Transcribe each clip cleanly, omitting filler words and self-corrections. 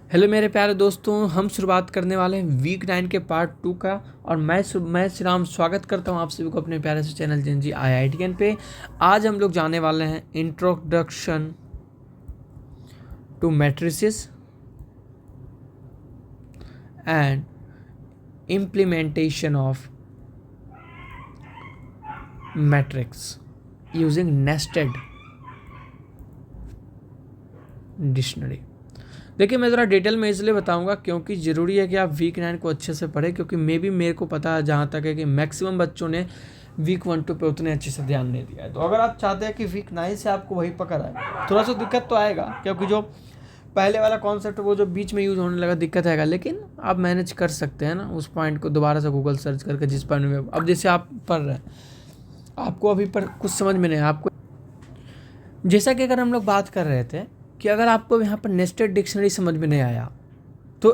Hello मेरे प्यारे दोस्तों, हम शुरुआत करने वाले हैं वीक 9 के पार्ट 2 का। और मैं श्री राम स्वागत करता हूं आप सभी को अपने प्यारे से चैनल genz IITian पे। आज हम लोग जाने वाले हैं introduction to matrices and implementation of matrix using nested dictionary. देखिए, मैं ज़रा डिटेल में इसलिए बताऊंगा क्योंकि ज़रूरी है कि आप वीक 9 को अच्छे से पढ़ें, क्योंकि मेरे को पता है जहाँ तक है कि मैक्सिमम बच्चों ने वीक 1-2 पे उतने अच्छे से ध्यान नहीं दिया है। तो अगर आप चाहते हैं कि वीक 9 से आपको वही पकड़ आए, थोड़ा सा दिक्कत तो आएगा क्योंकि जो पहले वाला कॉन्सेप्ट वो जो बीच में यूज़ होने लगा दिक्कत आएगा, लेकिन आप मैनेज कर सकते हैं ना उस पॉइंट को दोबारा से गूगल सर्च करके जिस पॉइंट में अब जैसे आप पढ़ रहे हैं आपको अभी पर कुछ समझ में नहीं आपको, जैसा कि अगर हम लोग बात कर रहे थे कि अगर आपको यहाँ पर नेस्टेड डिक्शनरी समझ में नहीं आया तो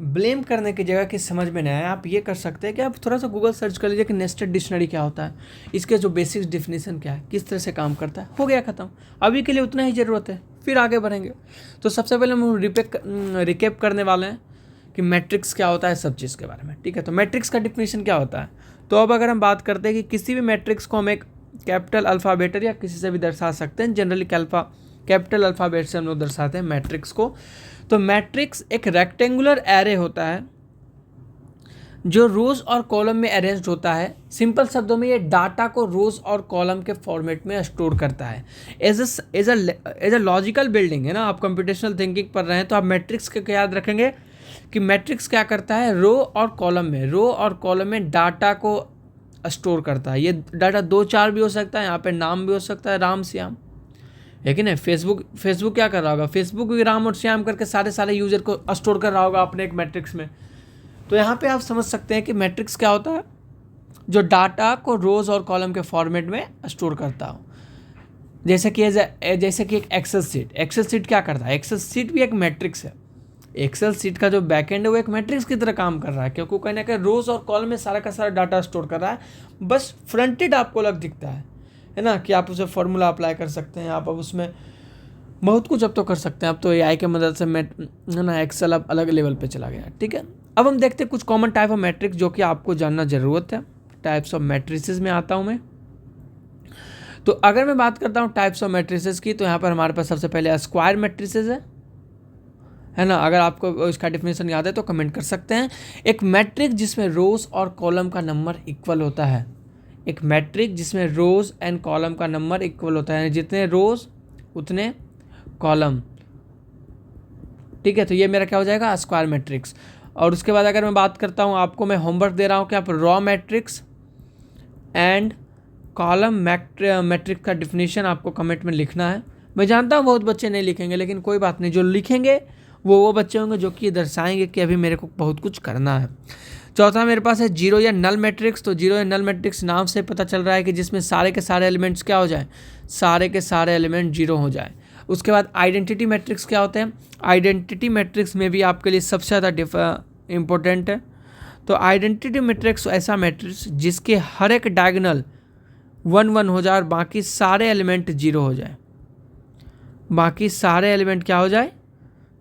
ब्लेम करने की जगह कि समझ में नहीं आया, आप ये कर सकते हैं कि आप थोड़ा सा गूगल सर्च कर लीजिए कि नेस्टेड डिक्शनरी क्या होता है, इसके जो बेसिक्स डेफिनेशन क्या है, किस तरह से काम करता है। हो गया ख़त्म। अभी के लिए उतना ही ज़रूरत है, फिर आगे बढ़ेंगे। तो सबसे पहले हम रिकेप करने वाले हैं कि मैट्रिक्स क्या होता है, सब चीज़ के बारे में। ठीक है, तो मैट्रिक्स का डिफिनेशन क्या होता है। तो अब अगर हम बात करते हैं कि किसी भी मैट्रिक्स को हम एक कैपिटल अल्फ़ाबेट या किसी से भी दर्शा सकते हैं, जनरली कैपिटल अल्फ़ाबेट से हम लोग दर्शाते हैं मैट्रिक्स को। तो मैट्रिक्स एक रेक्टेंगुलर एरे होता है जो रोज और कॉलम में अरेंज्ड होता है। सिंपल शब्दों में ये डाटा को रोज और कॉलम के फॉर्मेट में स्टोर करता है एज अ लॉजिकल बिल्डिंग, है ना। आप कंप्यूटेशनल थिंकिंग पढ़ रहे हैं तो आप मैट्रिक्स के याद रखेंगे कि मैट्रिक्स क्या करता है, रो और कॉलम में डाटा को स्टोर करता है। ये डाटा 2-4 भी हो सकता है, यहाँ पे नाम भी हो सकता है, राम श्याम, है कि नहीं। फेसबुक क्या कर रहा होगा, फेसबुक भी राम और श्याम करके सारे यूजर को स्टोर कर रहा होगा अपने एक मैट्रिक्स में। तो यहाँ पे आप समझ सकते हैं कि मैट्रिक्स क्या होता है, जो डाटा को रोज और कॉलम के फॉर्मेट में स्टोर करता हो। जैसे कि एक एक्सेल सीट क्या करता है, एक्सेल सीट भी एक मैट्रिक्स है। एक्सेल सीट का जो बैकएंड है वो एक मैट्रिक्स की तरह काम कर रहा है, क्योंकि कहीं ना कहीं रोज और कॉलम में सारा का सारा डाटा स्टोर कर रहा है। बस फ्रंटेड आपको अलग दिखता है ना, कि आप उसे फॉर्मूला अप्लाई कर सकते हैं, आप अब उसमें बहुत कुछ अब तो कर सकते हैं। अब तो एआई के मदद से है ना, एक्सेल अब अलग लेवल पे चला गया। ठीक है, अब हम देखते हैं कुछ कॉमन टाइप ऑफ मैट्रिक्स जो कि आपको जानना ज़रूरत है। टाइप्स ऑफ मैट्रिसेस में आता हूँ मैं। तो अगर मैं बात करता हूँ टाइप्स ऑफ मैट्रिसेस की, तो यहाँ पर हमारे पास सबसे पहले स्क्वायर मैट्रिसेस है ना। अगर आपको इसका डिफिनेशन याद है तो कमेंट कर सकते हैं। एक मैट्रिक्स जिसमें रोज और कॉलम का नंबर इक्वल होता है। एक मैट्रिक्स जिसमें रोज एंड कॉलम का नंबर इक्वल होता है, जितने रोज उतने कॉलम। ठीक है, तो ये मेरा क्या हो जाएगा, स्क्वायर मैट्रिक्स। और उसके बाद अगर मैं बात करता हूँ, आपको मैं होमवर्क दे रहा हूँ कि आप raw matrix and column matrix का डिफिनेशन आपको कमेंट में लिखना है। मैं जानता हूँ बहुत बच्चे नहीं लिखेंगे, लेकिन कोई बात नहीं, जो लिखेंगे वो बच्चे होंगे जो कि ये दर्शाएंगे कि अभी मेरे को बहुत कुछ करना है। चौथा मेरे पास है जीरो या नल मैट्रिक्स। तो जीरो या नल मैट्रिक्स नाम से पता चल रहा है कि जिसमें सारे के सारे एलिमेंट्स क्या हो जाए, सारे के सारे एलिमेंट जीरो हो जाए। उसके बाद आइडेंटिटी मैट्रिक्स क्या होते हैं। आइडेंटिटी मैट्रिक्स में भी आपके लिए सबसे ज़्यादा इम्पोर्टेंट है। तो आइडेंटिटी मैट्रिक्स ऐसा मैट्रिक्स जिसके हर एक डायगोनल 1-1 हो जाए और बाकी सारे एलिमेंट जीरो हो जाए। बाकी सारे एलिमेंट क्या हो जाए,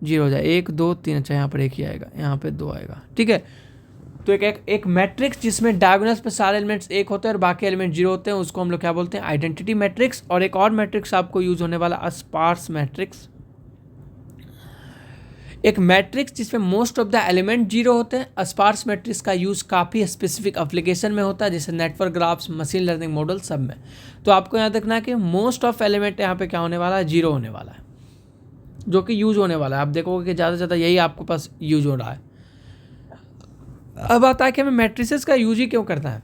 जीरो हो जाए। 1 2 3, अच्छा यहाँ पर एक ही आएगा, यहाँ पे 2 आएगा। ठीक है, तो एक मैट्रिक्स जिसमें डायगोनल्स पे सारे एलिमेंट्स 1 होते हैं और बाकी एलिमेंट जीरो होते हैं, उसको हम लोग क्या बोलते हैं, आइडेंटिटी मैट्रिक्स। और एक और मैट्रिक्स आपको यूज होने वाला स्पार्स मैट्रिक्स। एक मैट्रिक्स जिसमें most of the element zero होते हैं। स्पार्स मैट्रिक्स का यूज़ काफ़ी स्पेसिफिक एप्लीकेशन में होता है, जैसे network graphs, machine learning model, सब में। तो आपको यहाँ देखना है कि मोस्ट ऑफ एलिमेंट यहाँ पे क्या होने वाला है, जीरो होने वाला है, जो कि यूज होने वाला है। आप देखोगे कि ज़्यादा से ज़्यादा यही आपके पास यूज हो रहा है। अब आता है कि हमें मैट्रिसेस का यूज ही क्यों करता है।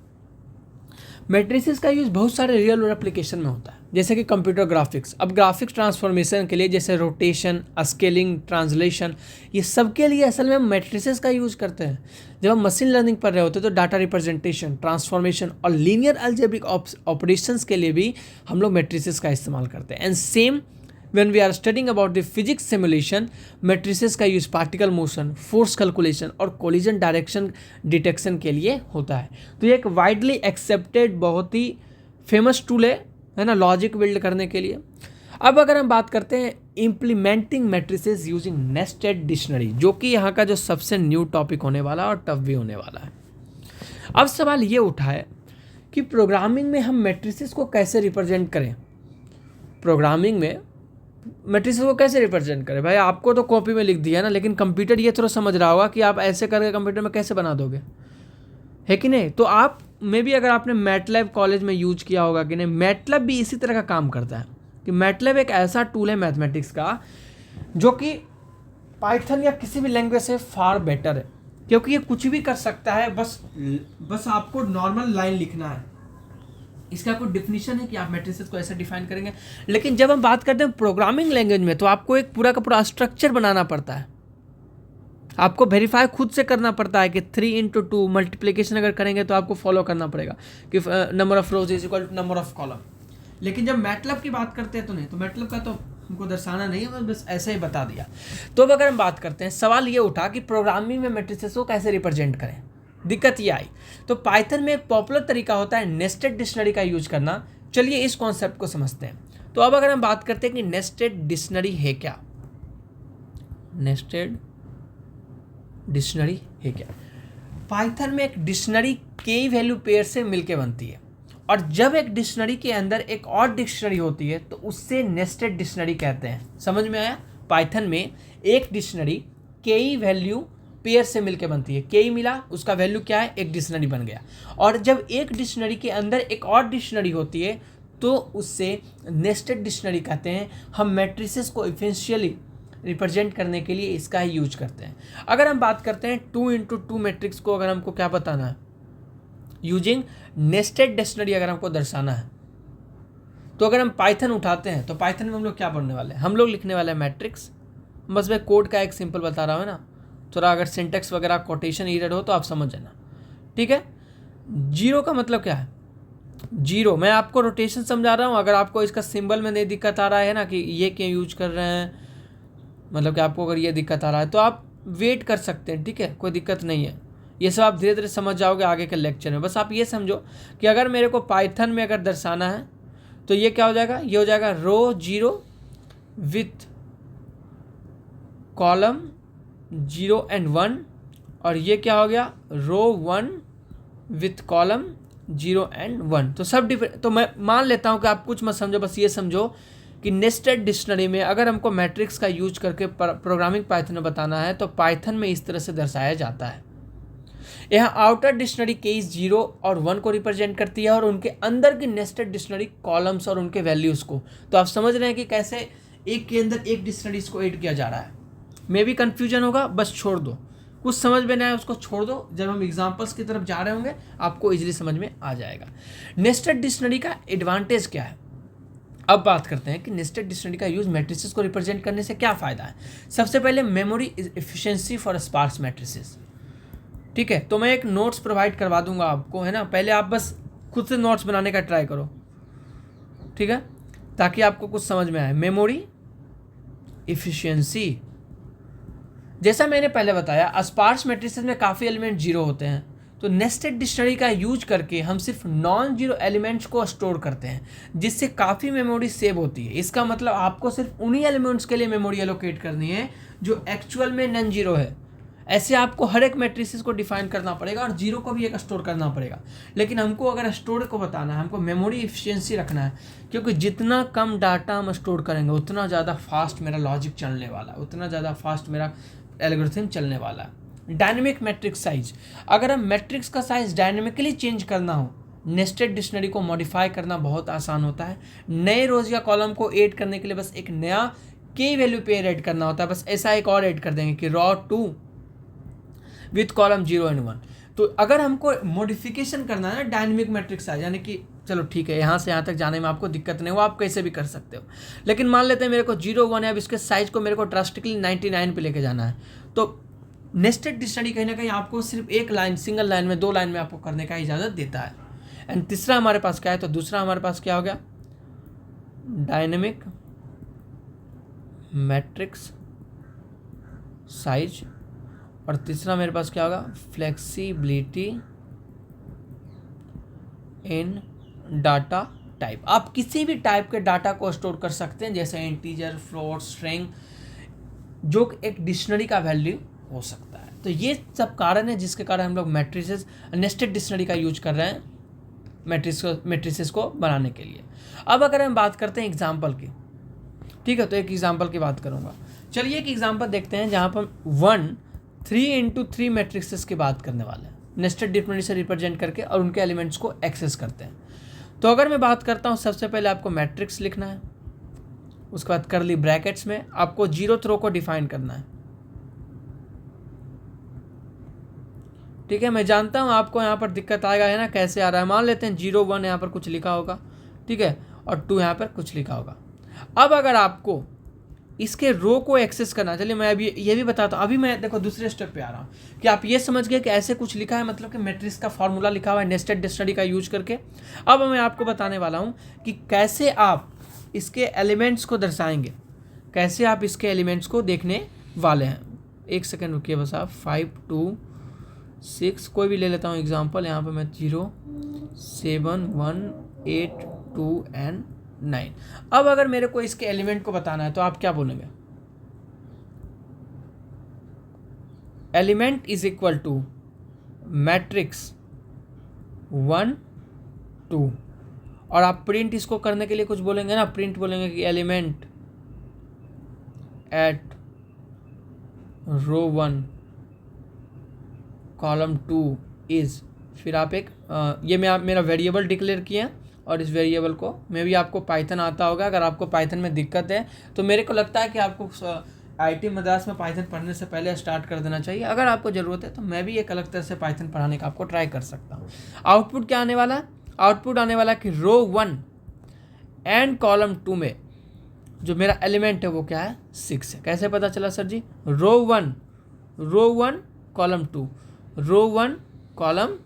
मैट्रिसेस का यूज़ बहुत सारे रियल वर्ल्ड एप्लीकेशन में होता है, जैसे कि कंप्यूटर ग्राफिक्स। अब ग्राफिक्स ट्रांसफॉर्मेशन के लिए जैसे रोटेशन, स्केलिंग, ट्रांसलेशन, ये सब के लिए असल में मैट्रिसेस का यूज़ करते हैं। जब हम मशीन लर्निंग पढ़ रहे होते हैं तो डाटा रिप्रेजेंटेशन, ट्रांसफॉर्मेशन और लीनियर अलजेब्रिक ऑपरेशंस के लिए भी हम लोग मैट्रिसेस का इस्तेमाल करते हैं। And same when we are studying about the physics simulation, matrices का use particle motion, force calculation और कोलिजन डायरेक्शन डिटेक्शन के लिए होता है। तो ये एक वाइडली एक्सेप्टेड बहुत ही फेमस टूल है ना, लॉजिक बिल्ड करने के लिए। अब अगर हम बात करते हैं implementing matrices using nested dictionary, जो कि यहाँ का जो सबसे न्यू टॉपिक होने वाला है और टफ भी होने वाला है। अब सवाल ये उठा है कि प्रोग्रामिंग में हम मैट्रिसेस को कैसे रिप्रेजेंट करें। प्रोग्रामिंग में मैट्रिसेस को कैसे रिप्रेजेंट करें? भाई आपको तो कॉपी में लिख दिया ना, लेकिन कंप्यूटर ये थोड़ा समझ रहा होगा कि आप ऐसे करके कंप्यूटर में कैसे बना दोगे, है कि नहीं। तो आप में भी अगर आपने मैटलैब कॉलेज में यूज किया होगा कि नहीं, मैटलैब भी इसी तरह का काम करता है कि मैटलैब एक ऐसा टूल है मैथमेटिक्स का जो कि पाइथन या किसी भी लैंग्वेज से फार बेटर है, क्योंकि ये कुछ भी कर सकता है। बस आपको नॉर्मल लाइन लिखना है। इसका कोई डिफिनीशन है कि आप मैट्रिसेस को ऐसे डिफाइन करेंगे। लेकिन जब हम बात करते हैं प्रोग्रामिंग लैंग्वेज में, तो आपको एक पूरा का पूरा स्ट्रक्चर बनाना पड़ता है। आपको वेरीफाई खुद से करना पड़ता है कि 3×2 मल्टीप्लिकेशन अगर करेंगे तो आपको फॉलो करना पड़ेगा कि number of rows is equal to number of column. लेकिन जब मैटलैब की बात करते हैं तो नहीं, तो मैटलैब का तो हमको दर्शाना नहीं है, बस ऐसे ही बता दिया। तो अब अगर हम बात करते हैं, सवाल ये उठा कि प्रोग्रामिंग में मैट्रिसेस को कैसे रिप्रेजेंट करें। दिक्कत ये आई, तो पाइथन में एक पॉपुलर तरीका होता है नेस्टेड डिक्शनरी का यूज करना। चलिए इस कॉन्सेप्ट को समझते हैं। तो अब अगर हम बात करते हैं कि नेस्टेड डिक्शनरी है क्या, नेस्टेड डिक्शनरी है क्या। पाइथन में एक डिक्शनरी कई वैल्यू पेयर से मिलके बनती है, और जब एक डिक्शनरी के अंदर एक और डिक्शनरी होती है तो उससे नेस्टेड डिक्शनरी कहते हैं। समझ में आया? पाइथन में एक डिक्शनरी कई वैल्यू पेयर से मिलके बनती है, कई मिला उसका वैल्यू क्या है, एक डिक्शनरी बन गया। और जब एक डिक्शनरी के अंदर एक और डिक्शनरी होती है तो उससे नेस्टेड डिक्शनरी कहते हैं। हम मैट्रिसेस को इफेंशियली रिप्रेजेंट करने के लिए इसका ही यूज करते हैं। अगर हम बात करते हैं 2×2 मैट्रिक्स को, अगर हमको क्या बताना है, यूजिंग नेस्टेड डिक्शनरी अगर हमको दर्शाना है, तो अगर हम पाइथन उठाते हैं तो पाइथन में हम लोग क्या पढ़ने वाले हैं, हम लोग लिखने वाले हैं मैट्रिक्स। बस मैं कोड का एक सिंपल बता रहा हूँ ना, थोड़ा अगर सिंटेक्स वगैरह कोटेशन एरर हो तो आप समझ जाना, ठीक है। जीरो का मतलब क्या है, जीरो मैं आपको रोटेशन समझा रहा हूँ। अगर आपको इसका सिंबल में नहीं दिक्कत आ रहा है ना कि ये क्यों यूज कर रहे हैं, मतलब कि आपको अगर ये दिक्कत आ रहा है तो आप वेट कर सकते हैं, ठीक है, कोई दिक्कत नहीं है। ये सब आप धीरे धीरे समझ जाओगे आगे के लेक्चर में। बस आप ये समझो कि अगर मेरे को पाइथन में अगर दर्शाना है तो ये क्या हो जाएगा, ये हो जाएगा रो 0 विथ कॉलम 0 and 1, और ये क्या हो गया, रो 1 विथ कॉलम 0 and 1। तो सब तो मैं मान लेता हूँ कि आप कुछ मत समझो, बस ये समझो कि नेस्टेड डिक्शनरी में अगर हमको मैट्रिक्स का यूज करके प्रोग्रामिंग पाइथन में बताना है तो पाइथन में इस तरह से दर्शाया जाता है। यहाँ आउटर डिक्शनरी केस 0 और 1 को रिप्रेजेंट करती है, और उनके अंदर की नेस्टेड डिक्शनरी कॉलम्स और उनके वैल्यूज़ को। तो आप समझ रहे हैं कि कैसे एक के अंदर एक डिक्शनरीज को ऐड किया जा रहा है। मे भी कन्फ्यूजन होगा, बस छोड़ दो, कुछ समझ में नहीं आया उसको छोड़ दो। जब हम एग्जाम्पल्स की तरफ जा रहे होंगे आपको इजीली समझ में आ जाएगा। नेस्टेड डिक्शनरी का एडवांटेज क्या है। अब बात करते हैं कि नेस्टेड डिक्शनरी का यूज मैट्रिसेस को रिप्रेजेंट करने से क्या फ़ायदा है। सबसे पहले memory efficiency for sparse matrices, ठीक है। तो मैं एक नोट्स प्रोवाइड करवा दूंगा आपको, है ना, पहले आप बस खुद से नोट्स बनाने का ट्राई करो, ठीक है, ताकि आपको कुछ समझ में आए। मेमोरी एफिशिएंसी, जैसा मैंने पहले बताया स्पार्स मैट्रिसेस में काफ़ी एलिमेंट 0 होते हैं, तो नेस्टेड डिक्शनरी का यूज करके हम सिर्फ नॉन जीरो एलिमेंट्स को स्टोर करते हैं, जिससे काफ़ी मेमोरी सेव होती है। इसका मतलब आपको सिर्फ उन्हीं एलिमेंट्स के लिए मेमोरी एलोकेट करनी है जो एक्चुअल में नॉन जीरो है। ऐसे आपको हर एक मैट्रिसेस को डिफाइन करना पड़ेगा और जीरो को भी एक स्टोर करना पड़ेगा। लेकिन हमको अगर स्टोर को बताना है, हमको मेमोरी एफिशिएंसी रखना है, क्योंकि जितना कम डाटा हम स्टोर करेंगे उतना ज़्यादा फास्ट मेरा लॉजिक चलने वाला है, उतना ज़्यादा फास्ट मेरा एल्गोरिथम चलने वाला है। डायनेमिक मैट्रिक्स साइज, अगर हम मैट्रिक्स का साइज डायनेमिकली चेंज करना हो, नेस्टेड डिक्शनरी को मॉडिफाई करना बहुत आसान होता है। नए रोज या कॉलम को ऐड करने के लिए बस एक नया की वैल्यू पेयर ऐड करना होता है, बस ऐसा एक और ऐड कर देंगे कि रॉ 2 विथ कॉलम 0 and 1। तो अगर हमको मॉडिफिकेशन करना है ना डायनेमिक मैट्रिक्स साइज, यानी कि चलो ठीक है यहाँ से यहाँ तक जाने में आपको दिक्कत नहीं हो, आप कैसे भी कर सकते हो, लेकिन मान लेते हैं मेरे को 0 1 है, अब इसके साइज को मेरे को ड्रास्टिकली 99 पे लेके जाना है, तो नेस्टेड डिक्शनरी कहीं ना कहीं आपको सिर्फ एक लाइन, सिंगल लाइन में, 2 लाइन में आपको करने का इजाज़त देता है। एंड तीसरा हमारे पास क्या है, तो दूसरा हमारे पास क्या हो गया, डायनेमिक मैट्रिक्स साइज, और तीसरा मेरे पास क्या होगा, फ्लेक्सिबिलिटी इन डाटा टाइप, आप किसी भी टाइप के डाटा को स्टोर कर सकते हैं, जैसे इंटीजर, फ्लोट, स्ट्रिंग, जो एक डिक्शनरी का वैल्यू हो सकता है। तो ये सब कारण है जिसके कारण हम लोग मैट्रिसेस, नेस्टेड डिक्शनरी का यूज कर रहे हैं मैट्रिसेस को बनाने के लिए। अब अगर हम बात करते हैं एग्जाम्पल की, ठीक है, तो एक एग्जाम्पल की बात करूंगा। चलिए एक एग्जाम्पल देखते हैं जहाँ पर 3 मैट्रिक्सेस की बात करने वाले हैं, नेस्टेड डिक्शनरी से रिप्रेजेंट करके और उनके एलिमेंट्स को एक्सेस करते हैं। तो अगर मैं बात करता हूँ, सबसे पहले आपको मैट्रिक्स लिखना है, उसके बाद करली ब्रैकेट्स में आपको 0th रो को डिफाइन करना है। ठीक है, मैं जानता हूँ आपको यहाँ पर दिक्कत आएगा, है ना, कैसे आ रहा है। मान लेते हैं 0 1 यहाँ पर कुछ लिखा होगा, ठीक है, और 2 यहाँ पर कुछ लिखा होगा। अब अगर आपको इसके रो को एक्सेस करना, चलिए मैं अभी ये भी बताता हूँ। अभी मैं देखो दूसरे स्टेप पे आ रहा हूँ कि आप ये समझ गए कि ऐसे कुछ लिखा है, मतलब कि मैट्रिक्स का फॉर्मूला लिखा हुआ है नेस्टेड डिक्शनरी का यूज करके। अब मैं आपको बताने वाला हूँ कि कैसे आप इसके एलिमेंट्स को दर्शाएंगे, कैसे आप इसके एलिमेंट्स को देखने वाले हैं। एक सेकेंड रुकिए बस आप। 5 2 6 कोई भी ले लेता हूँ एग्जाम्पल, यहाँ पर मैं 0 7 1 8 2 एंड 9। अब अगर मेरे को इसके एलिमेंट को बताना है तो आप क्या बोलेंगे? Element is equal to matrix 1 2, और आप प्रिंट इसको करने के लिए कुछ बोलेंगे ना, प्रिंट बोलेंगे कि element at row 1 column 2 is, फिर आप एक ये मैं आप मेरा वेरिएबल डिक्लेयर किया, और इस वेरिएबल को मे भी आपको पाइथन आता होगा। अगर आपको पाइथन में दिक्कत है तो मेरे को लगता है कि आपको IIT मद्रास में पाइथन पढ़ने से पहले स्टार्ट कर देना चाहिए। अगर आपको ज़रूरत है तो मैं भी एक अलग तरह से पाइथन पढ़ाने का आपको ट्राई कर सकता हूँ। आउटपुट क्या आने वाला है? आउटपुट आने वाला कि रो 1 एंड कॉलम 2 में जो मेरा एलिमेंट है वो क्या है? 6 है। कैसे पता चला सर जी? रो 1 कॉलम 2, रो 1 कॉलम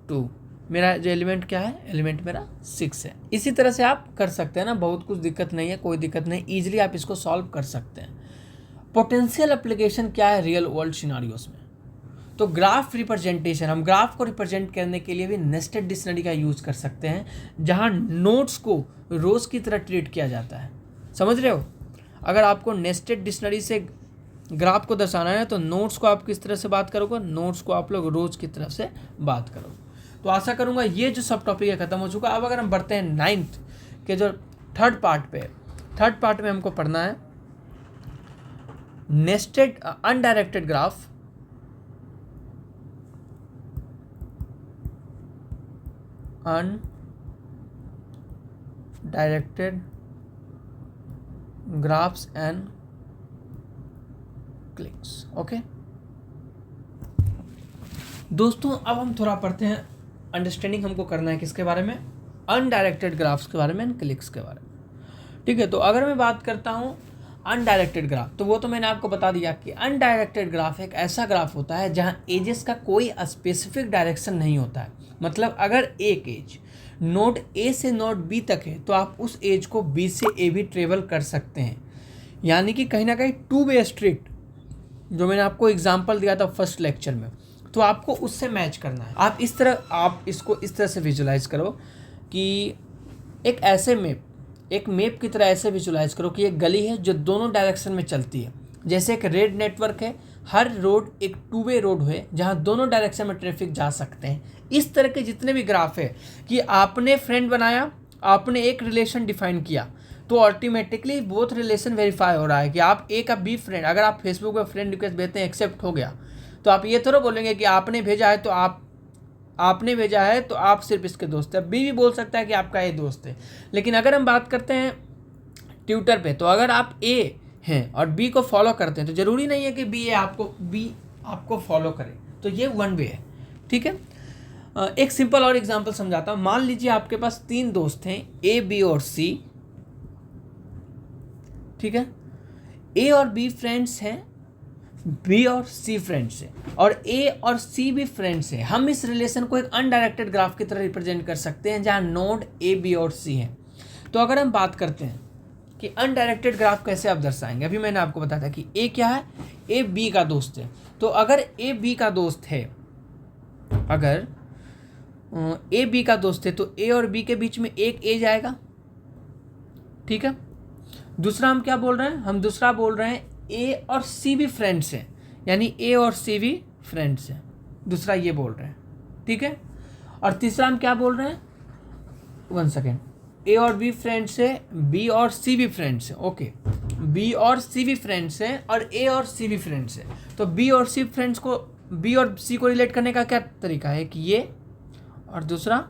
2, मेरा जो एलिमेंट क्या है? एलिमेंट मेरा 6 है। इसी तरह से आप कर सकते हैं ना, बहुत कुछ दिक्कत नहीं है, कोई दिक्कत नहीं, ईजिली आप इसको सॉल्व कर सकते हैं। पोटेंशियल एप्लीकेशन क्या है रियल वर्ल्ड सिनारियोस में? तो ग्राफ रिप्रेजेंटेशन, हम ग्राफ को रिप्रेजेंट करने के लिए भी नेस्टेड डिक्शनरी का यूज कर सकते हैं, जहां नोड्स को रोज की तरह ट्रीट किया जाता है। समझ रहे हो? अगर आपको नेस्टेड डिक्शनरी से ग्राफ को दर्शाना है तो नोट्स को आप किस तरह से बात करोगे? नोट्स को आप लोग रोज की तरफ से बात करोगे। तो आशा करूंगा ये जो सब टॉपिक है खत्म हो चुका। अब अगर हम बढ़ते हैं 9th के जो थर्ड पार्ट पे, थर्ड पार्ट में हमको पढ़ना है nested undirected graph, undirected graphs and clicks. Okay दोस्तों, अब हम थोड़ा पढ़ते हैं, अंडरस्टैंडिंग हमको करना है किसके बारे में? अनडायरेक्टेड ग्राफ्स के बारे में एंड क्लिक्स के बारे में। ठीक है, तो अगर मैं बात करता हूँ अनडायरेक्टेड ग्राफ, तो वो तो मैंने आपको बता दिया कि अनडायरेक्टेड ग्राफ एक ऐसा ग्राफ होता है जहाँ एजेस का कोई स्पेसिफिक डायरेक्शन नहीं होता है। मतलब अगर एक एज नोड ए से नोड बी तक है तो आप उस एज को बी से ए भी ट्रेवल कर सकते हैं, यानी कि कहीं ना कहीं 2 वे स्ट्रीट, जो मैंने आपको एग्जाम्पल दिया था फर्स्ट लेक्चर में, तो आपको उससे मैच करना है। आप इसको इस तरह से विजुलाइज करो कि एक ऐसे एक मैप की तरह ऐसे विजुलाइज करो कि एक गली है जो दोनों डायरेक्शन में चलती है। जैसे एक रेड नेटवर्क है, हर रोड एक 2 वे रोड है जहां दोनों डायरेक्शन में ट्रैफिक जा सकते हैं। इस तरह के जितने भी ग्राफ है कि आपने फ्रेंड बनाया, आपने एक रिलेशन डिफाइन किया, तो ऑटोमेटिकली बोथ रिलेशन वेरीफाई हो रहा है कि आप ए का बी फ्रेंड, अगर आप फेसबुक पर फ्रेंड रिक्वेस्ट भेजते हैं, एक्सेप्ट हो गया, तो आप ये थोड़ा बोलेंगे कि आपने भेजा है तो आपने भेजा है तो आप सिर्फ इसके दोस्त हैं। बी भी बोल सकता है कि आपका ए दोस्त है। लेकिन अगर हम बात करते हैं ट्विटर पे, तो अगर आप ए हैं और बी को फॉलो करते हैं तो ज़रूरी नहीं है कि बी आपको फॉलो करे, तो ये 1 वे है। ठीक है, एक सिंपल और एग्जांपल समझाता हूँ। मान लीजिए आपके पास 3 दोस्त हैं, ए बी और सी। ठीक है, ए और बी फ्रेंड्स हैं, बी और सी फ्रेंड्स हैं, और ए और सी भी फ्रेंड्स हैं। हम इस रिलेशन को एक अनडायरेक्टेड ग्राफ की तरह रिप्रेजेंट कर सकते हैं जहां नोड ए बी और सी हैं। तो अगर हम बात करते हैं कि अनडायरेक्टेड ग्राफ कैसे आप दर्शाएंगे, अभी मैंने आपको बताया था कि ए क्या है? ए बी का दोस्त है। तो अगर ए बी का दोस्त है, अगर ए बी का दोस्त है तो ए और बी के बीच में एक ए जाएगा, ठीक है। दूसरा हम क्या बोल रहे हैं, हम दूसरा बोल रहे हैं ए और सी भी फ्रेंड्स हैं, यानी ए और सी भी फ्रेंड्स हैं, दूसरा ये बोल रहे हैं, ठीक है। और तीसरा हम क्या बोल रहे हैं, 1 सेकेंड, ए और बी फ्रेंड्स है, बी और सी भी फ्रेंड्स है, ओके, बी और सी भी फ्रेंड्स हैं और ए और सी भी फ्रेंड्स है। तो बी और सी फ्रेंड्स को, बी और सी को रिलेट करने का क्या तरीका है कि ये और दूसरा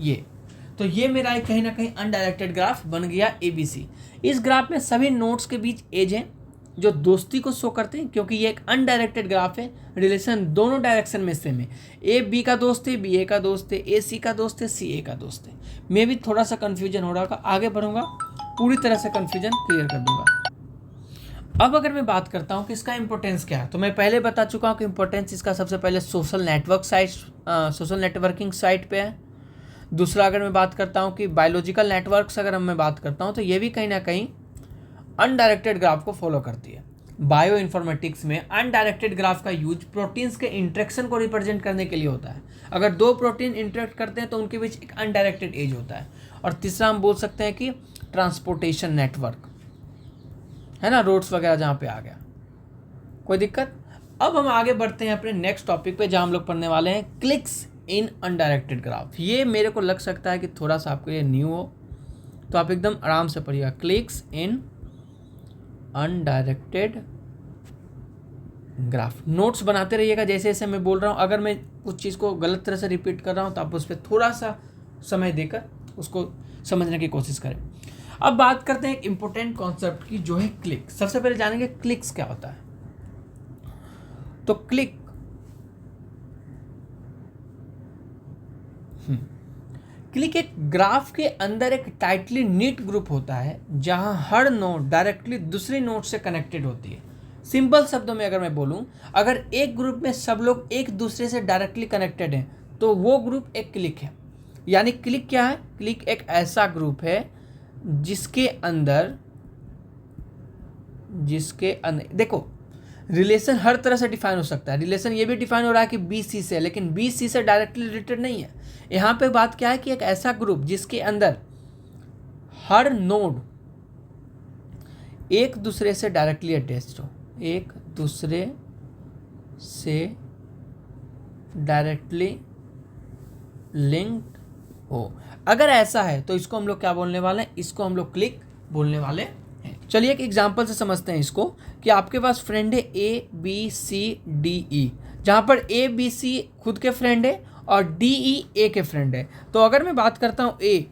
ये। तो ये मेरा एक कहीं ना कहीं अनडायरेक्टेड ग्राफ बन गया ABC। इस ग्राफ में सभी नोड्स के बीच एज हैं जो दोस्ती को शो करते हैं, क्योंकि ये एक अनडायरेक्टेड ग्राफ है, रिलेशन दोनों डायरेक्शन में सेम है। ए बी का दोस्त है, बी ए का दोस्त है, ए सी का दोस्त है, सी ए का दोस्त है। मे भी थोड़ा सा कन्फ्यूजन हो रहा होगा, आगे बढ़ूंगा पूरी तरह से कन्फ्यूजन क्लियर कर दूंगा। अब अगर मैं बात करता हूँ कि इसका इंपॉर्टेंस क्या है, तो मैं पहले बता चुका हूँ कि इंपॉर्टेंस इसका सबसे पहले सोशल नेटवर्किंग साइट पे है। दूसरा अगर मैं बात करता हूँ कि बायोलॉजिकल नेटवर्क्स अगर मैं बात करता हूँ तो ये भी कहीं ना कहीं अनडायरेक्टेड ग्राफ को फॉलो करती है। बायो इन्फॉर्मेटिक्स में अनडायरेक्टेड ग्राफ का यूज प्रोटीन्स के इंटरेक्शन को रिप्रेजेंट करने के लिए होता है। अगर दो प्रोटीन इंटरेक्ट करते हैं तो उनके बीच एक अनडायरेक्टेड एज होता है। और तीसरा हम बोल सकते हैं कि ट्रांसपोर्टेशन नेटवर्क है ना, रोड्स वगैरह जहाँ पे आ गया, कोई दिक्कत। अब हम आगे बढ़ते हैं अपने नेक्स्ट टॉपिक पे, जहाँ हम लोग पढ़ने वाले हैं क्लिक्स इन अनडायरेक्टेड ग्राफ। ये मेरे को लग सकता है कि थोड़ा सा आपके लिए न्यू हो, तो आप एकदम आराम से पढ़िएगा, क्लिक्स इन अनडायरेक्टेड ग्राफ। नोट्स बनाते रहिएगा जैसे जैसे मैं बोल रहा हूँ। अगर मैं कुछ चीज़ को गलत तरह से रिपीट कर रहा हूँ तो आप उस पर थोड़ा सा समय देकर उसको समझने की कोशिश करें। अब बात करते हैं एक इम्पोर्टेंट कॉन्सेप्ट की, जो है क्लिक। सबसे पहले जानेंगे क्लिक्स क्या होता है। तो क्लिक एक ग्राफ के अंदर एक टाइटली नीट ग्रुप होता है जहां हर नोड डायरेक्टली दूसरी नोड से कनेक्टेड होती है। सिंपल शब्दों में अगर मैं बोलूं, अगर एक ग्रुप में सब लोग एक दूसरे से डायरेक्टली कनेक्टेड हैं तो वो ग्रुप एक क्लिक है। यानी क्लिक क्या है, क्लिक एक ऐसा ग्रुप है जिसके अंदर देखो, रिलेशन हर तरह से डिफाइन हो सकता है। रिलेशन ये भी डिफाइन हो रहा है कि बी सी से, लेकिन बी सी से डायरेक्टली रिलेटेड नहीं है। यहाँ पे बात क्या है कि एक ऐसा ग्रुप जिसके अंदर हर नोड एक दूसरे से डायरेक्टली अटैच्ड हो, एक दूसरे से डायरेक्टली लिंक्ड हो। अगर ऐसा है तो इसको हम लोग क्या बोलने वाले हैं, इसको हम लोग क्लिक बोलने वाले हैं। चलिए एक एग्जांपल से समझते हैं इसको, कि आपके पास फ्रेंड है A B C D E, जहाँ पर ए बी सी खुद के फ्रेंड है और डी ई ए के फ्रेंड है। तो अगर मैं बात करता हूँ ए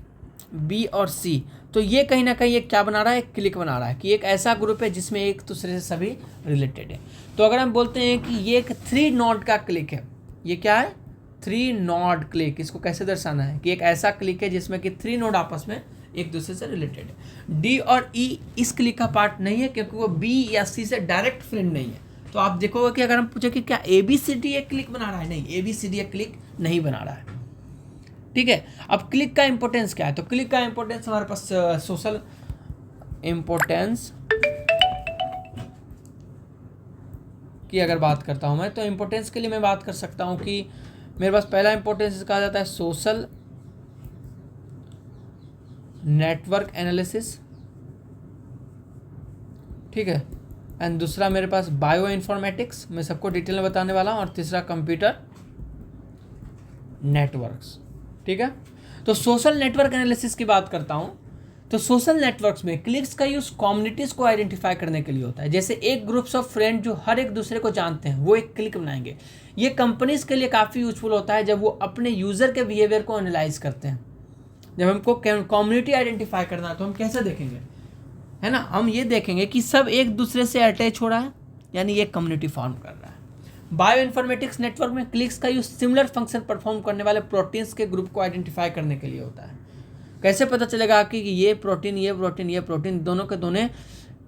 बी और सी, तो ये कहीं ना कहीं एक क्या बना रहा है, एक क्लिक बना रहा है कि एक ऐसा ग्रुप है जिसमें एक दूसरे से सभी रिलेटेड है। तो अगर हम बोलते हैं कि ये एक 3 नोड का क्लिक है, ये क्या है, 3 नोड क्लिक। इसको कैसे दर्शाना है कि एक ऐसा क्लिक है जिसमें कि 3 नोड आपस में एक दूसरे से रिलेटेड है। डी और ई इस क्लिक का पार्ट नहीं है क्योंकि वो बी या सी से डायरेक्ट फ्रेंड नहीं है। तो आप देखोगे कि अगर हम पूछे कि क्या ए बी सी डी एक क्लिक बना रहा है, नहीं, ए बी सी डी एक क्लिक नहीं बना रहा है, ठीक है। अब क्लिक का इंपॉर्टेंस क्या है, तो क्लिक का इंपॉर्टेंस हमारे पास सोशल इंपॉर्टेंस की अगर बात करता हूं मैं, तो इंपॉर्टेंस के लिए मैं बात कर सकता हूं कि मेरे पास पहला इंपॉर्टेंस कहा जाता है सोशल नेटवर्क एनालिसिस, ठीक है, एंड दूसरा मेरे पास बायो इन्फॉर्मेटिक्स, मैं सबको डिटेल में बताने वाला हूँ, और तीसरा कंप्यूटर नेटवर्क्स, ठीक है। तो सोशल नेटवर्क एनालिसिस की बात करता हूँ, तो सोशल नेटवर्क्स में क्लिक्स का यूज कम्युनिटीज़ को आइडेंटिफाई करने के लिए होता है। जैसे एक ग्रुप्स ऑफ फ्रेंड जो हर एक दूसरे को जानते हैं वो एक क्लिक बनाएंगे। ये कंपनीज के लिए काफ़ी यूजफुल होता है जब वो अपने यूज़र के बिहेवियर को एनालाइज करते हैं। जब हमको कम्युनिटी आइडेंटिफाई करना है तो हम कैसे देखेंगे, है ना, हम ये देखेंगे कि सब एक दूसरे से अटैच हो रहा है, यानी ये कम्युनिटी फॉर्म कर रहा है। बायो इन्फॉर्मेटिक्स नेटवर्क में क्लिक्स का यूज सिमिलर फंक्शन परफॉर्म करने वाले प्रोटीन्स के ग्रुप को आइडेंटिफाई करने के लिए होता है। कैसे पता चलेगा कि ये प्रोटीन दोनों के दोनों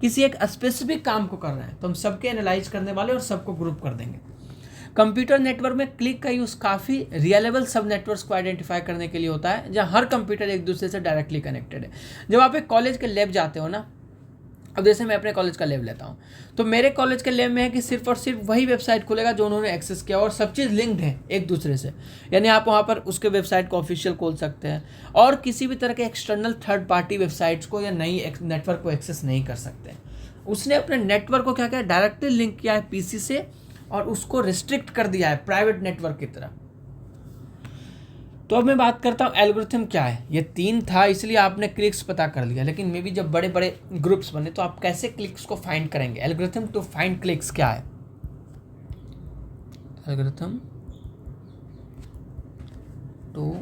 किसी एक स्पेसिफिक काम को कर रहे हैं, तो हम सबके एनालाइज करने वाले और सबको ग्रुप कर देंगे। कंप्यूटर नेटवर्क में क्लिक का यूज़ काफ़ी रियलेबल सब नेटवर्क्स को आइडेंटिफाई करने के लिए होता है, जहाँ हर कंप्यूटर एक दूसरे से डायरेक्टली कनेक्टेड है। जब आप एक कॉलेज के लैब जाते हो ना, अब जैसे मैं अपने कॉलेज का लेव लेता हूँ, तो मेरे कॉलेज के लेव में है कि सिर्फ और सिर्फ वही वेबसाइट खुलेगा जो उन्होंने एक्सेस किया, और सब चीज़ लिंक्ड है एक दूसरे से, यानी आप वहाँ पर उसके वेबसाइट को ऑफिशियल खोल सकते हैं और किसी भी तरह के एक्सटर्नल थर्ड पार्टी वेबसाइट्स को या नई नेटवर्क को एक्सेस नहीं कर सकते। उसने अपने नेटवर्क को क्या किया, डायरेक्टली लिंक किया है पीसी से और उसको रिस्ट्रिक्ट कर दिया है प्राइवेट नेटवर्क की तरह। तो अब मैं बात करता हूँ एल्गोरिथम क्या है। ये 3 था, इसलिए आपने क्लिक्स पता कर लिया, लेकिन मे बी जब बड़े बड़े ग्रुप्स बने तो आप कैसे क्लिक्स को फाइंड करेंगे। एल्गोरिथम टू फाइंड क्लिक्स क्या है, एल्गोरिथम टू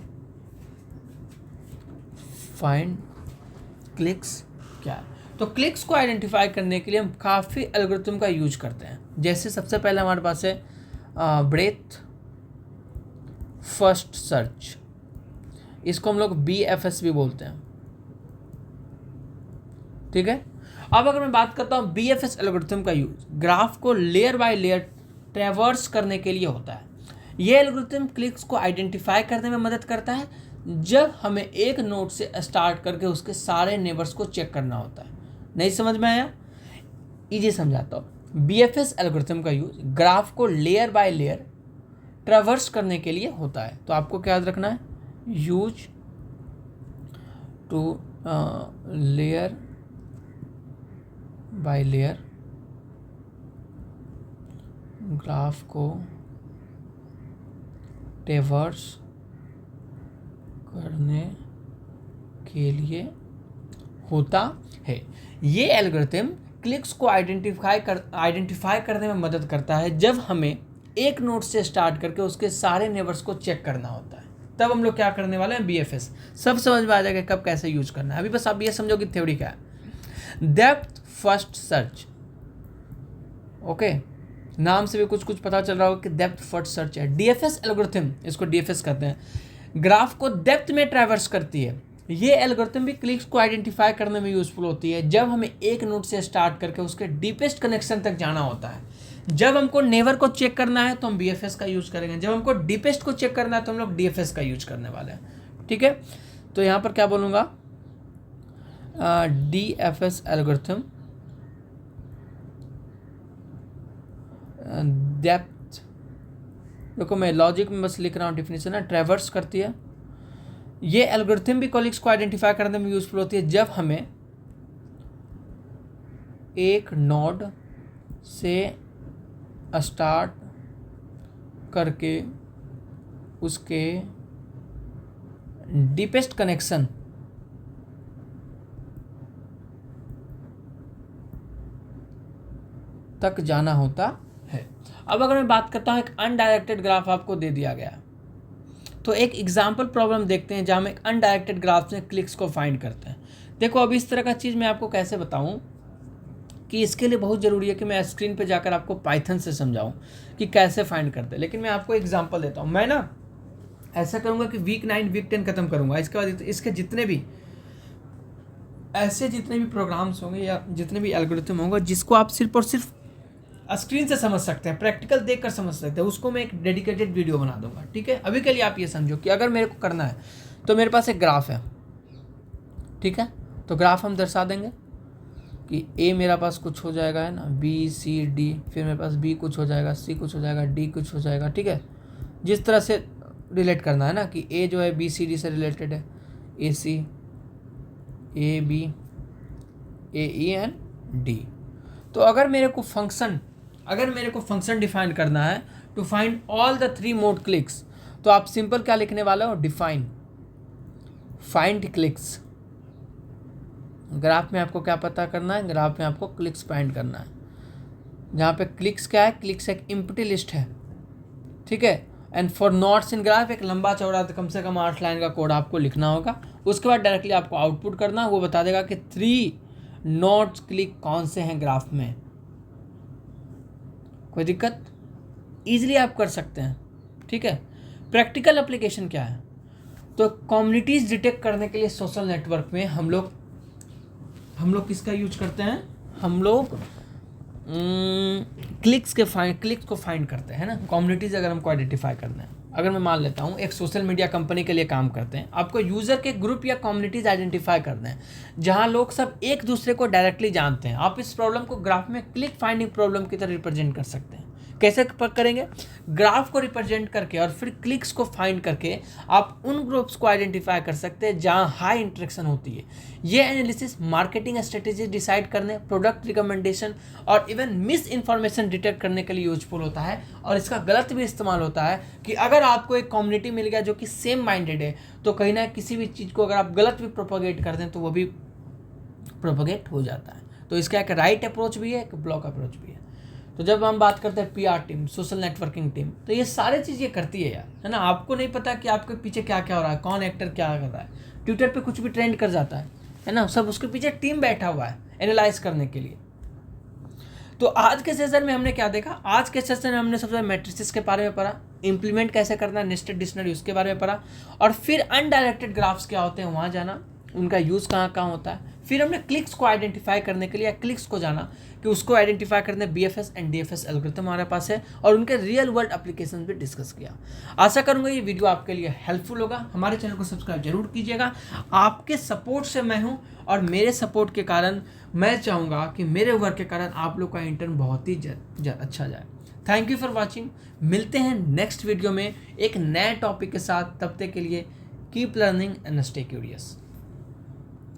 फाइंड क्लिक्स क्या है। तो क्लिक्स को आइडेंटिफाई करने के लिए हम काफ़ी एल्गोरिथम का यूज करते हैं। जैसे सबसे पहले हमारे पास है ब्रेथ फर्स्ट सर्च, इसको हम लोग BFS भी बोलते हैं, ठीक है। अब अगर मैं बात करता हूँ BFS एल्गोरिथम का यूज ग्राफ को लेयर बाय लेयर ट्रैवर्स करने के लिए होता है। ये एल्गोरिथम क्लिक्स को आइडेंटिफाई करने में मदद करता है जब हमें एक नोड से स्टार्ट करके उसके सारे नेबर्स को चेक करना होता है। नहीं समझ में आया, इजी समझाता हूँ। BFS एल्गोरिथम का यूज ग्राफ को लेयर बाय लेयर ट्रैवर्स करने के लिए होता है। तो आपको क्या याद रखना है, use to layer by layer graph को ट्रैवर्स करने के लिए होता है। ये एल्गोरिथम क्लिक्स को आइडेंटिफाई करने में मदद करता है जब हमें एक नोड से स्टार्ट करके उसके सारे नेबर्स को चेक करना होता है। तब हम लोग क्या करने वाले हैं, BFS। सब समझ में आ जाएगा कब कैसे यूज करना है। अभी बस आप ये समझो कि थ्योरी क्या है। डेप्थ फर्स्ट सर्च, ओके, नाम से भी कुछ पता चल रहा होगा कि डेप्थ फर्स्ट सर्च है। DFS एल्गोरिथम, इसको DFS कहते हैं, ग्राफ को डेप्थ में ट्रैवर्स करती है। ये एल्गोरिथम भी क्लिक्स को आइडेंटिफाई करने में यूजफुल होती है जब हमें एक नोड से स्टार्ट करके उसके डीपेस्ट कनेक्शन तक जाना होता है। जब हमको नेवर को चेक करना है तो हम BFS का यूज करेंगे, जब हमको डीपेस्ट को चेक करना है तो हम लोग DFS का यूज करने वाले हैं, ठीक है। तो यहाँ पर क्या बोलूँगा, DFS एल्गोरिथम डेप्थ, देखो मैं लॉजिक में बस लिख रहा हूँ डिफिनेशन है, ट्रैवर्स करती है। ये एल्गोरिथम भी कॉलिक्स को आइडेंटिफाई करने में यूजफुल होती है जब हमें एक नोड से स्टार्ट करके उसके डीपेस्ट कनेक्शन तक जाना होता है। अब अगर मैं बात करता हूँ, एक अनडायरेक्टेड ग्राफ आपको दे दिया गया, तो एक एग्जाम्पल प्रॉब्लम देखते हैं जहाँ हम एक अनडायरेक्टेड ग्राफ से क्लिक्स को फाइंड करते हैं। देखो अब इस तरह का चीज़ मैं आपको कैसे बताऊँ कि इसके लिए बहुत ज़रूरी है कि मैं स्क्रीन पे जाकर आपको पाइथन से समझाऊँ कि कैसे फाइंड करते हैं। लेकिन मैं आपको एग्जांपल देता हूँ। मैं ना ऐसा करूँगा कि वीक 9 वीक 10 खत्म करूँगा, इसके बाद इसके जितने भी प्रोग्राम्स होंगे या जितने भी एल्गोरिथम होंगे जिसको आप सिर्फ और सिर्फ स्क्रीन से समझ सकते हैं, प्रैक्टिकल देखकर समझ सकते हैं, उसको मैं एक डेडिकेटेड वीडियो बना दूंगा, ठीक है। अभी के लिए आप ये समझो कि अगर मेरे को करना है तो मेरे पास एक ग्राफ है, ठीक है। तो ग्राफ हम दर्शा देंगे कि A मेरा पास कुछ हो जाएगा, है ना, B C D, फिर मेरे पास B कुछ हो जाएगा, C कुछ हो जाएगा, D कुछ हो जाएगा, ठीक है। जिस तरह से रिलेट करना है ना कि A जो है B C D से रिलेटेड है, A C A B A E and D। तो अगर मेरे को फंक्शन डिफाइन करना है to find all the 3 mode clicks, तो आप सिंपल क्या लिखने वाले हो, डिफाइन फाइंड क्लिक्स। ग्राफ में आपको क्या पता करना है, ग्राफ में आपको क्लिक्स फाइंड करना है। जहाँ पे क्लिक्स क्या है, क्लिक्स एक एम्प्टी लिस्ट है, ठीक है। And for notes in graph एक लंबा चौड़ा कम से कम 8 लाइन का कोड आपको लिखना होगा। उसके बाद डायरेक्टली आपको आउटपुट करना, वो बता देगा कि 3 नोट्स क्लिक कौन से हैं ग्राफ में। कोई दिक्कत, ईजिली आप कर सकते हैं, ठीक है। प्रैक्टिकल एप्लीकेशन क्या है, तो कम्युनिटीज़ डिटेक्ट करने के लिए सोशल नेटवर्क में हम लोग किसका यूज करते हैं, हम लोग क्लिक्स को फाइंड करते हैं ना, कम्युनिटीज़ अगर हमको आइडेंटिफाई करना है। अगर मैं मान लेता हूँ एक सोशल मीडिया कंपनी के लिए काम करते हैं, आपको यूज़र के ग्रुप या कम्युनिटीज़ आइडेंटिफाई करना है जहाँ लोग सब एक दूसरे को डायरेक्टली जानते हैं। आप इस प्रॉब्लम को ग्राफ में क्लिक फाइंडिंग प्रॉब्लम की तरह रिप्रेजेंट कर सकते हैं। कैसे करेंगे? ग्राफ को रिप्रेजेंट करके और फिर क्लिक्स को फाइंड करके आप उन ग्रुप्स को आइडेंटिफाई कर सकते हैं जहां हाई इंटरेक्शन होती है। ये एनालिसिस मार्केटिंग स्ट्रेटेजी डिसाइड करने, प्रोडक्ट रिकमेंडेशन और इवन मिस इन्फॉर्मेशन डिटेक्ट करने के लिए यूजफुल होता है। और इसका गलत भी इस्तेमाल होता है कि अगर आपको एक कम्युनिटी मिल गया जो कि सेम माइंडेड है, तो कहीं ना किसी भी चीज़ को अगर आप गलत भी प्रोपोगेट कर दें तो वो भी प्रोपोगेट हो जाता है। तो इसका एक राइट अप्रोच भी है, एक ब्लॉक अप्रोच भी है। तो जब हम बात करते हैं PR team, social networking team, तो ये सारे चीज़ ये करती है यार, है ना। आपको नहीं पता कि आपके पीछे क्या क्या हो रहा है, कौन एक्टर क्या कर रहा है, ट्विटर पे कुछ भी ट्रेंड कर जाता है ना, सब उसके पीछे टीम बैठा हुआ है एनालाइज करने के लिए। तो आज के सेशन में हमने क्या देखा? आज के सेशन में हमने सबसे मैट्रिसेस के बारे में पढ़ा, इंप्लीमेंट कैसे करना है, नेस्टेड डिक्शनरी उसके बारे में पढ़ा, और फिर अनडायरेक्टेड ग्राफ्स क्या होते हैं वहाँ जाना, उनका यूज़ कहाँ कहाँ होता है। फिर हमने क्लिक्स को आइडेंटिफाई करने के लिए या क्लिक्स को जाना कि उसको आइडेंटिफाई करने BFS एंड DFS एल्गोरिथम हमारे पास है, और उनके रियल वर्ल्ड एप्लीकेशन भी डिस्कस किया। आशा करूंगा ये वीडियो आपके लिए हेल्पफुल होगा। हमारे चैनल को सब्सक्राइब जरूर कीजिएगा। आपके सपोर्ट से मैं हूं, और मेरे सपोर्ट के कारण मैं चाहूँगा कि मेरे वर्क के कारण आप लोग का इंटर्न बहुत ही अच्छा जाए। Thank you for watching. मिलते हैं नेक्स्ट वीडियो में एक नए टॉपिक के साथ। तब तक के लिए keep learning and stay curious.